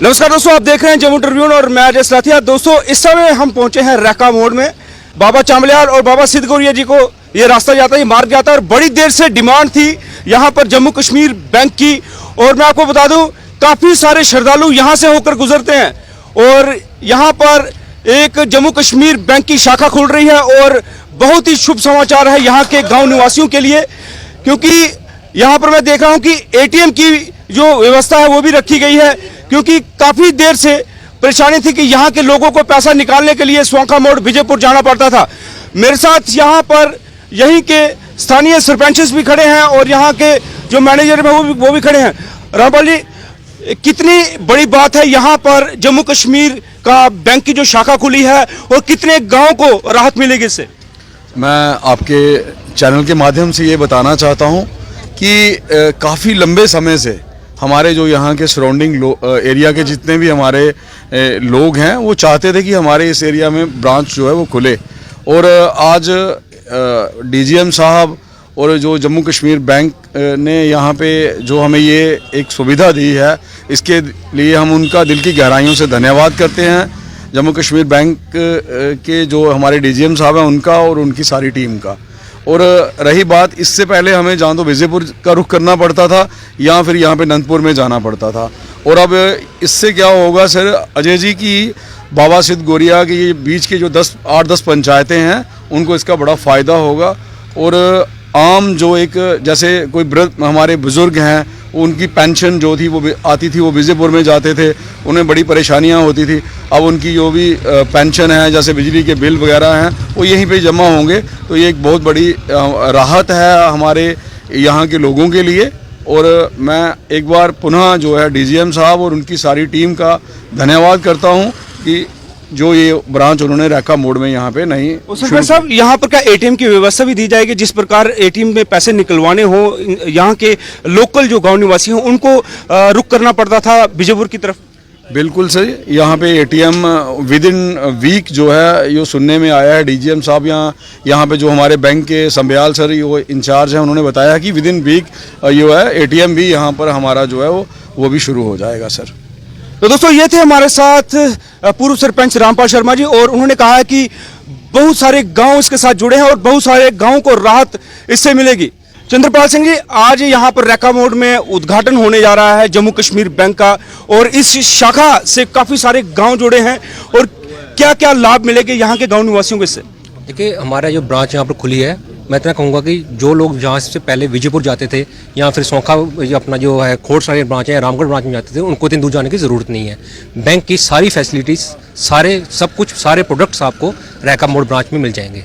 नमस्कार दोस्तों, आप देख रहे हैं जम्मू ट्रिब्यून और मैं अजय साथिया। दोस्तों, इस समय हम पहुंचे हैं रैका मोड़ में। बाबा चांबलियाल और बाबा सिद्ध गौरिया जी को ये रास्ता जाता है, ये मार्ग जाता है और बड़ी देर से डिमांड थी यहाँ पर जम्मू कश्मीर बैंक की। और मैं आपको बता दूं, काफी सारे श्रद्धालु यहाँ से होकर गुजरते हैं और यहाँ पर एक जम्मू कश्मीर बैंक की शाखा खुल रही है और बहुत ही शुभ समाचार है यहाँ के गाँव निवासियों के लिए, क्योंकि यहाँ पर मैं देख रहा हूँ कि एटीएम की जो व्यवस्था है वो भी रखी गई है, क्योंकि काफी देर से परेशानी थी कि यहाँ के लोगों को पैसा निकालने के लिए स्वांखा मोड़ विजयपुर जाना पड़ता था। मेरे साथ यहाँ पर यहीं के स्थानीय सरपंच भी खड़े हैं और यहाँ के जो मैनेजर हैं वो भी खड़े हैं। रामपाल जी, कितनी बड़ी बात है यहाँ पर जम्मू कश्मीर का बैंक की जो शाखा खुली है और कितने गाँव को राहत मिलेगी इससे? मैं आपके चैनल के माध्यम से ये बताना चाहता हूँ कि काफ़ी लंबे समय से हमारे जो यहाँ के सराउंडिंग एरिया के जितने भी हमारे लोग हैं वो चाहते थे कि हमारे इस एरिया में ब्रांच जो है वो खुले। और आज डीजीएम साहब और जो जम्मू कश्मीर बैंक ने यहाँ पे जो हमें ये एक सुविधा दी है, इसके लिए हम उनका दिल की गहराइयों से धन्यवाद करते हैं। जम्मू कश्मीर बैंक के जो हमारे डीजीएम साहब हैं उनका और उनकी सारी टीम का। और रही बात, इससे पहले हमें जहाँ तो विजयपुर का रुख करना पड़ता था या फिर यहाँ पे अनंतपुर में जाना पड़ता था। और अब इससे क्या होगा सर अजय जी की बाबा सिद्ध गौरिया के बीच के जो 8-10 पंचायतें हैं उनको इसका बड़ा फ़ायदा होगा। और आम जो एक जैसे कोई वृद्ध हमारे बुज़ुर्ग हैं, उनकी पेंशन जो थी वो आती थी, वो विजयपुर में जाते थे, उन्हें बड़ी परेशानियां होती थी। अब उनकी जो भी पेंशन है, जैसे बिजली के बिल वगैरह हैं, वो यहीं पे जमा होंगे। तो ये एक बहुत बड़ी राहत है हमारे यहाँ के लोगों के लिए। और मैं एक बार पुनः जो है डीजीएम साहब और उनकी सारी टीम का धन्यवाद करता हूँ कि जो ये ब्रांच उन्होंने रैका मोड़ में यहाँ पे नहीं। सरपंच साहब, यहाँ पर क्या एटीएम की व्यवस्था भी दी जाएगी? जिस प्रकार एटीएम में पैसे निकलवाने हो, यहाँ के लोकल जो गांव निवासी हैं उनको रुख करना पड़ता था विजयपुर की तरफ। बिल्कुल सही, यहाँ पे एटीएम विद इन वीक जो है ये सुनने में आया है। डीजीएम साहब यहाँ पे जो हमारे बैंक के संभयाल सर वो इंचार्ज हैं, उन्होंने बताया कि विद इन वीक ये है एटीएम भी यहाँ पर हमारा जो है वो भी शुरू हो जाएगा सर। तो दोस्तों, ये थे हमारे साथ पूर्व सरपंच रामपाल शर्मा जी और उन्होंने कहा है कि बहुत सारे गांव इसके साथ जुड़े हैं और बहुत सारे गांव को राहत इससे मिलेगी। चंद्रपाल सिंह जी, आज यहाँ पर रैका मोड़ में उद्घाटन होने जा रहा है जम्मू कश्मीर बैंक का और इस शाखा से काफी सारे गांव जुड़े हैं और क्या क्या लाभ मिलेंगे यहाँ के गाँव निवासियों को इससे? देखिए, हमारा जो ब्रांच यहाँ पर खुली है, मैं इतना कहूँगा कि जो लोग जहाँ से पहले विजयपुर जाते थे या फिर सोखा अपना जो है खोड़ सारे ब्रांच है, रामगढ़ ब्रांच में जाते थे, उनको इतनी दूर जाने की ज़रूरत नहीं है। बैंक की सारी फैसिलिटीज़, सब कुछ, सारे प्रोडक्ट्स आपको रैका मोड़ ब्रांच में मिल जाएंगे।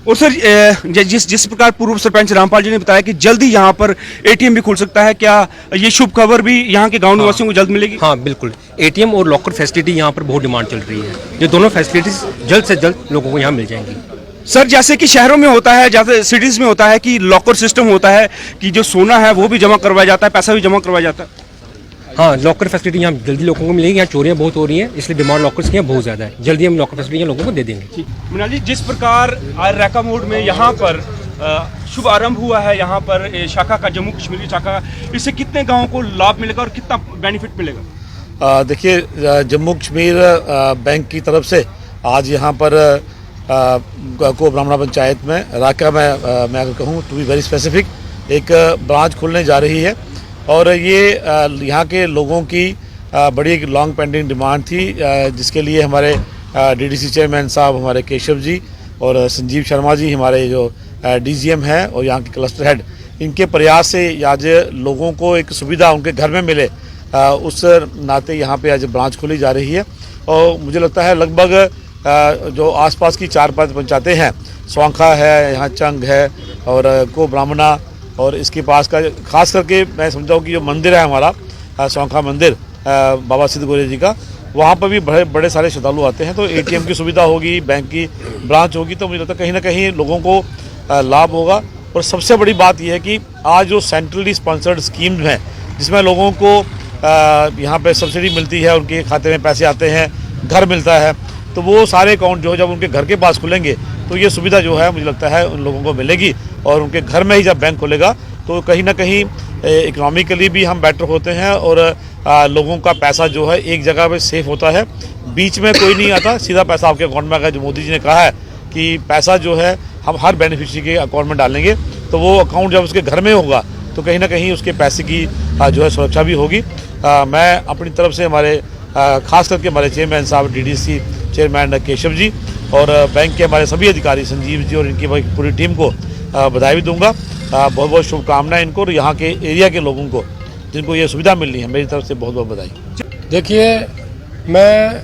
और सर, जिस प्रकार पूर्व सरपंच रामपाल जी ने बताया कि जल्दी यहाँ पर एटीएम भी खुल सकता है, क्या ये शुभ खबर भी यहाँ के गाँव निवासियों को जल्द मिलेगी? हाँ बिल्कुल, एटीएम और लॉकर फैसिलिटी यहाँ पर बहुत डिमांड चल रही है। ये दोनों फैसिलिटीज़ जल्द से जल्द लोगों को यहाँ मिल जाएंगी। सर, जैसे कि शहरों में होता है, जैसे सिटीज में होता है कि लॉकर सिस्टम होता है कि जो सोना है वो भी जमा करवाया जाता है, पैसा भी जमा करवाया जाता है। हाँ, लॉकर फैसिलिटी यहाँ जल्दी लोगों को मिलेगी। यहाँ चोरियाँ बहुत हो रही हैं, इसलिए डिमांड लॉकर्स की यहाँ बहुत ज़्यादा है। जल्दी हम लॉकर फैसिलिटी लोगों को दे देंगे। मृणाल जी, जिस प्रकार आज रैका मोड़ में यहाँ पर शुभ आरंभ हुआ है, यहाँ पर शाखा का, जम्मू कश्मीर की शाखा, इससे कितने गाँवों को लाभ मिलेगा और कितना बेनिफिट मिलेगा? देखिए, जम्मू कश्मीर बैंक की तरफ से आज यहाँ पर को ब्राह्मणा पंचायत में रैका में मैं अगर कहूँ टू बी वेरी स्पेसिफिक एक ब्रांच खुलने जा रही है। और ये यहाँ के लोगों की बड़ी एक लॉन्ग पेंडिंग डिमांड थी, जिसके लिए हमारे डीडीसी चेयरमैन साहब, हमारे केशव जी और संजीव शर्मा जी, हमारे जो डीजीएम हैं और यहाँ के क्लस्टर हेड, इनके प्रयास से आज लोगों को एक सुविधा उनके घर में मिले, उस नाते यहाँ पे आज ब्रांच खोली जा रही है। और मुझे लगता है लगभग जो आसपास की 4-5 पंचायतें हैं, स्वांखा है, यहाँ चंग है और को ब्राह्मणा, और इसके पास का खास करके मैं समझाऊँ कि जो मंदिर है हमारा स्वांखा मंदिर बाबा सिद्ध गौरिया जी का, वहाँ पर भी बड़े सारे श्रद्धालु आते हैं। तो एटीएम की सुविधा होगी, बैंक की ब्रांच होगी, तो मुझे लगता है कहीं ना कहीं लोगों को लाभ होगा। और सबसे बड़ी बात यह है कि आज जो सेंट्रली स्पॉन्सर्ड स्कीम्स हैं, जिसमें लोगों को यहाँ पे सब्सिडी मिलती है, उनके खाते में पैसे आते हैं, घर मिलता है, तो वो सारे अकाउंट जो है जब उनके घर के पास खुलेंगे तो ये सुविधा जो है मुझे लगता है उन लोगों को मिलेगी और उनके घर में ही जब बैंक खुलेगा तो कहीं ना कहीं इकोनॉमिकली भी हम बेटर होते हैं और लोगों का पैसा जो है एक जगह पे सेफ होता है, बीच में कोई नहीं आता, सीधा पैसा आपके अकाउंट में आएगा। जो मोदी जी ने कहा है कि पैसा जो है हम हर बेनिफिशियरी के अकाउंट में डालेंगे, तो वो अकाउंट जब उसके घर में होगा तो कहीं ना कहीं उसके पैसे की जो है सुरक्षा भी होगी। मैं अपनी तरफ से हमारे खास करके हमारे चेयरमैन साहब डीडीसी चेयरमैन केशव जी और बैंक के हमारे सभी अधिकारी संजीव जी और इनकी पूरी टीम को बधाई भी दूंगा। बहुत बहुत शुभकामनाएं इनको और यहाँ के एरिया के लोगों को जिनको ये सुविधा मिल रही है, मेरी तरफ से बहुत बहुत बधाई। देखिए, मैं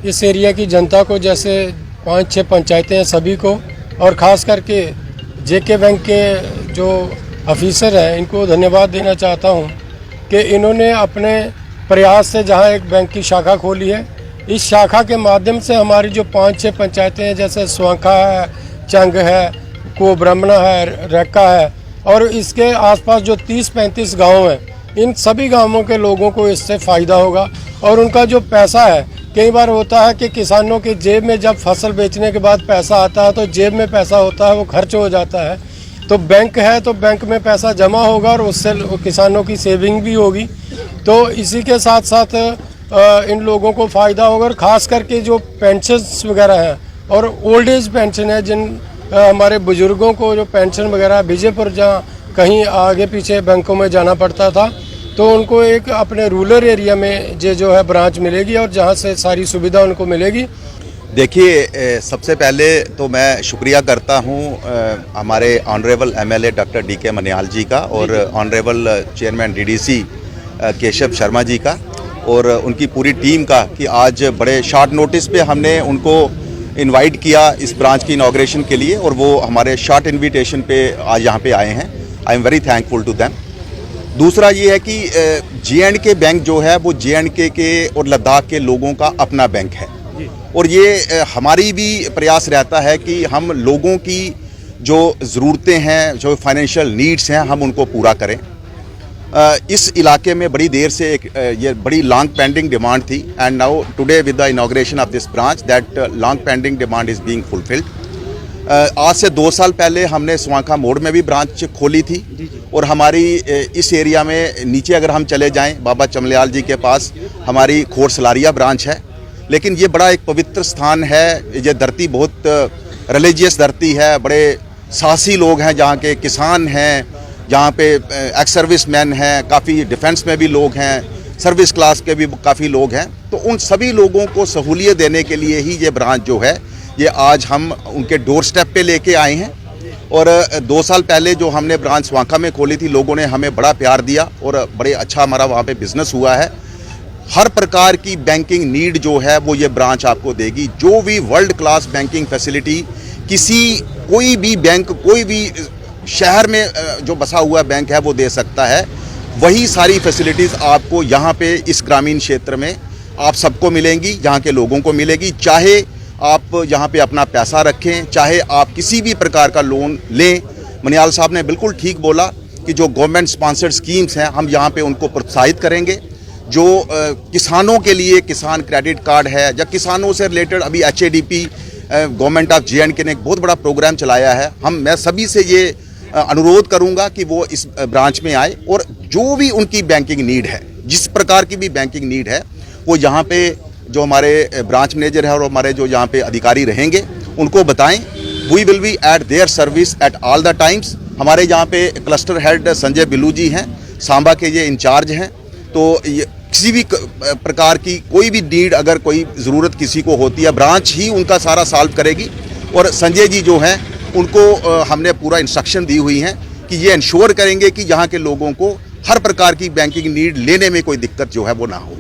इस एरिया की जनता को, जैसे 5-6 पंचायतें हैं सभी को, और ख़ास करके जेके बैंक के जो ऑफिसर हैं इनको धन्यवाद देना चाहता हूं कि इन्होंने अपने प्रयास से जहां एक बैंक की शाखा खोली है, इस शाखा के माध्यम से हमारी जो 5-6 पंचायतें हैं जैसे स्वांखा है, चंग है, को ब्राह्मणा है, रैका है और इसके आसपास जो 30-35 गांव हैं, इन सभी गांवों के लोगों को इससे फ़ायदा होगा। और उनका जो पैसा है, कई बार होता है कि किसानों की जेब में जब फसल बेचने के बाद पैसा आता है तो जेब में पैसा होता है वो खर्च हो जाता है, तो बैंक है तो बैंक में पैसा जमा होगा और उससे किसानों की सेविंग भी होगी। तो इसी के साथ साथ इन लोगों को फ़ायदा होगा। और ख़ास करके जो पेंशन्स वगैरह हैं और ओल्ड एज पेंशन है, जिन हमारे बुज़ुर्गों को जो पेंशन वगैरह विजयपुर जहाँ कहीं आगे पीछे बैंकों में जाना पड़ता था, तो उनको एक अपने रूरल एरिया में जो है ब्रांच मिलेगी और जहाँ से सारी सुविधा उनको मिलेगी। देखिए, सबसे पहले तो मैं शुक्रिया करता हूँ हमारे honourable MLA doctor DK Maniyal ji का और honourable chairman DDC Keshav Sharma ji का और उनकी पूरी टीम का कि आज बड़े शॉर्ट नोटिस पे हमने उनको इनवाइट किया इस ब्रांच की इनॉग्रेशन के लिए और वो हमारे शॉर्ट इनविटेशन पे आज यहाँ पे आए हैं। I am very thankful to them. दूसरा ये है कि J&K बैंक जो है वो J&K के और लद्दाख के लोगों का अपना बैंक है और ये हमारी भी प्रयास रहता है कि हम लोगों की जो ज़रूरतें हैं, जो फाइनेंशियल नीड्स हैं, हम उनको पूरा करें। इस इलाके में बड़ी देर से एक ये बड़ी लॉन्ग पेंडिंग डिमांड थी and now today with the inauguration of this branch that long pending demand is being fulfilled. आज से 2 साल पहले हमने स्वांखा मोड़ में भी ब्रांच खोली थी और हमारी इस एरिया में नीचे अगर हम चले जाएं बाबा चमलियाल जी के पास हमारी खोर सलारिया ब्रांच है, लेकिन ये बड़ा एक पवित्र स्थान है। ये धरती बहुत रिलीजियस धरती है, बड़े साहसी लोग हैं, जहाँ के किसान हैं, जहाँ पे एक्स सर्विस मैन हैं, काफ़ी डिफेंस में भी लोग हैं, सर्विस क्लास के भी काफ़ी लोग हैं। तो उन सभी लोगों को सहूलियत देने के लिए ही ये ब्रांच जो है ये आज हम उनके डोर स्टेप पे लेके आए हैं। और 2 साल पहले जो हमने ब्रांच स्वांखा में खोली थी, लोगों ने हमें बड़ा प्यार दिया और बड़े अच्छा हमारा वहाँ पे बिजनेस हुआ है। हर प्रकार की बैंकिंग नीड जो है वो ये ब्रांच आपको देगी। जो भी वर्ल्ड क्लास बैंकिंग फैसिलिटी कोई भी बैंक, कोई भी शहर में जो बसा हुआ बैंक है वो दे सकता है, वही सारी फैसिलिटीज़ आपको यहाँ पे इस ग्रामीण क्षेत्र में आप सबको मिलेंगी, यहाँ के लोगों को मिलेगी। चाहे आप यहाँ पे अपना पैसा रखें, चाहे आप किसी भी प्रकार का लोन लें। मनियाल साहब ने बिल्कुल ठीक बोला कि जो गवर्नमेंट स्पॉन्सर्ड स्कीम्स हैं हम यहाँ पे उनको प्रोत्साहित करेंगे। जो किसानों के लिए किसान क्रेडिट कार्ड है या किसानों से रिलेटेड अभी HADP गवर्नमेंट ऑफ J&K ने एक बहुत बड़ा प्रोग्राम चलाया है। मैं सभी से ये अनुरोध करूंगा कि वो इस ब्रांच में आए और जो भी उनकी बैंकिंग नीड है, जिस प्रकार की भी बैंकिंग नीड है, वो यहाँ पे जो हमारे ब्रांच मैनेजर है और हमारे जो यहाँ पे अधिकारी रहेंगे उनको बताएं। We will be at their service at all the times. हमारे यहाँ पे क्लस्टर हेड संजय बिल्लू जी हैं, सांबा के ये इंचार्ज हैं। तो किसी भी प्रकार की कोई भी नीड, अगर कोई ज़रूरत किसी को होती है, ब्रांच ही उनका सारा सॉल्व करेगी। और संजय जी जो हैं उनको हमने पूरा इंस्ट्रक्शन दी हुई हैं कि ये इंश्योर करेंगे कि यहाँ के लोगों को हर प्रकार की बैंकिंग नीड लेने में कोई दिक्कत जो है वो ना हो।